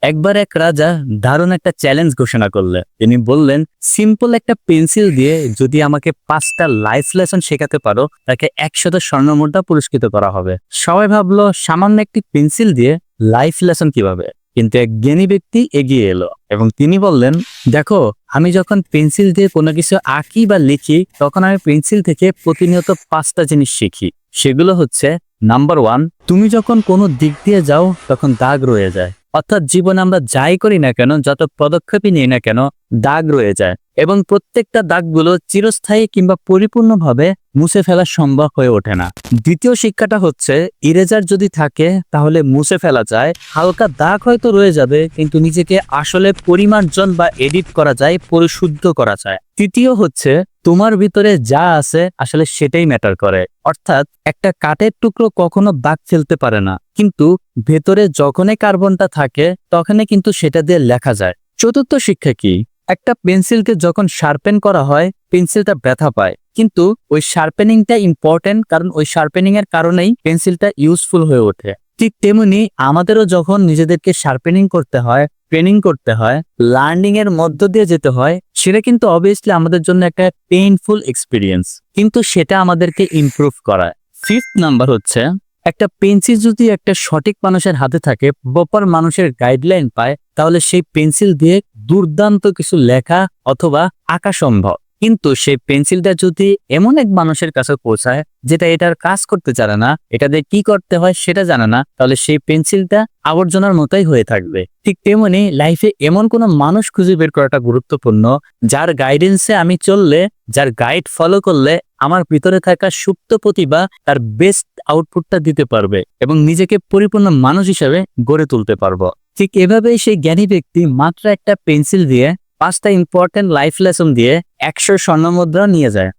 একবার এক রাজা দারুণ একটা চ্যালেঞ্জ ঘোষণা করলেন। তিনি বললেন, সিম্পল একটা পেন্সিল দিয়ে যদি আমাকে 5টা লাইফ লেসন শেখাতে পারো, তাকে 100 স্বর্ণ মুদ্রা পুরস্কৃত করা হবে। সবাই ভাবলো সামান্য একটি পেন্সিল দিয়ে লাইফ লেসন কিভাবে। কিন্তু এক জ্ঞানী ব্যক্তি এগিয়ে এলো এবং তিনি বললেন, দেখো, আমি যখন পেন্সিল দিয়ে কোনো কিছু আঁকি বা লিখি, তখন আমি পেন্সিল থেকে প্রতিনিয়ত 5টা জিনিস শিখি। সেগুলো হচ্ছে, নাম্বার 1, তুমি যখন কোনো দিক দিয়ে যাও তখন দাগ রয়ে যায়। অর্থাৎ জীবনে আমরা যাই করি না কেন, যত পদক্ষেপই নিই না কেন, দাগ রয়ে যায় এবং প্রত্যেকটা দাগগুলো চিরস্থায়ী কিংবা পরিপূর্ণভাবে মুছে ফেলা সম্ভব হয়ে ওঠে না। দ্বিতীয় শিক্ষাটা হচ্ছে, ইরেজার যদি থাকে তাহলে মুছে ফেলা যায়, হালকা দাগ হয়তো রয়ে যাবে, কিন্তু নিজেকে আসলে পরিমার্জন বা এডিট করা যায়, পরিশুদ্ধ করা যায়। তৃতীয় হচ্ছে, তোমার ভিতরে যা আছে আসলে সেটাই ম্যাটার করে। অর্থাৎ একটা কাঠের টুকরো কখনো দাগ ফেলতে পারে না, কিন্তু ভেতরে যখনই কার্বনটা থাকে তখনই কিন্তু সেটা দিয়ে লেখা যায়। চতুর্থ শিক্ষা কি? একটা পেন্সিলকে যখন শার্পেন করা হয়, পেন্সিলটা ব্যথা পায়, কিন্তু ওই শার্পেনিংটা ইম্পর্টেন্ট, কারণ ওই শার্পেনিং এর কারণেই পেন্সিলটা ইউজফুল হয়ে ওঠে। ঠিক তেমনি আমাদেরও যখন নিজেদেরকে শার্পেনিং করতে হয়, ট্রেনিং করতে হয়, লার্নিং এর মধ্য দিয়ে যেতে হয়, সেটা কিন্তু অবভিয়াসলি আমাদের জন্য একটা পেইনফুল এক্সপিরিয়েন্স, কিন্তু সেটা আমাদেরকে ইমপ্রুভ করায়। ফিফথ নাম্বার হচ্ছে, একটা পেন্সিল যদি একটা সঠিক মানুষের হাতে থাকে, প্রপার মানুষের গাইডলাইন পায়, তাহলে সেই পেন্সিল দিয়ে দুর্দান্ত কিছু লেখা অথবা আঁকা সম্ভব। কিন্তু সেই পেন্সিলটা যদি এমন এক মানুষের কাছে পৌঁছায় যেটা এটার কাজ করতে জানে না, এটা দিয়ে কি করতে হয় সেটা জানে না, তাহলে সেই পেন্সিলটা আবর্জনার মতোই হয়ে থাকবে। ঠিক তেমনি লাইফে এমন কোনো মানুষ খুঁজে বের করাটা গুরুত্বপূর্ণ, যার গাইডেন্সে আমি চললে, যার গাইড ফলো করলে আমার ভিতরে থাকা সুপ্ত প্রতিভা তার বেস্ট আউটপুটটা দিতে পারবে এবং নিজেকে পরিপূর্ণ মানুষ হিসেবে গড়ে তুলতে পারবো। ঠিক এভাবেই সেই জ্ঞানী ব্যক্তি মাত্র একটা পেন্সিল দিয়ে 5টা ইম্পর্টেন্ট লাইফ লেসন দিয়ে 100 স্বর্ণ মুদ্রা নিয়ে যায়।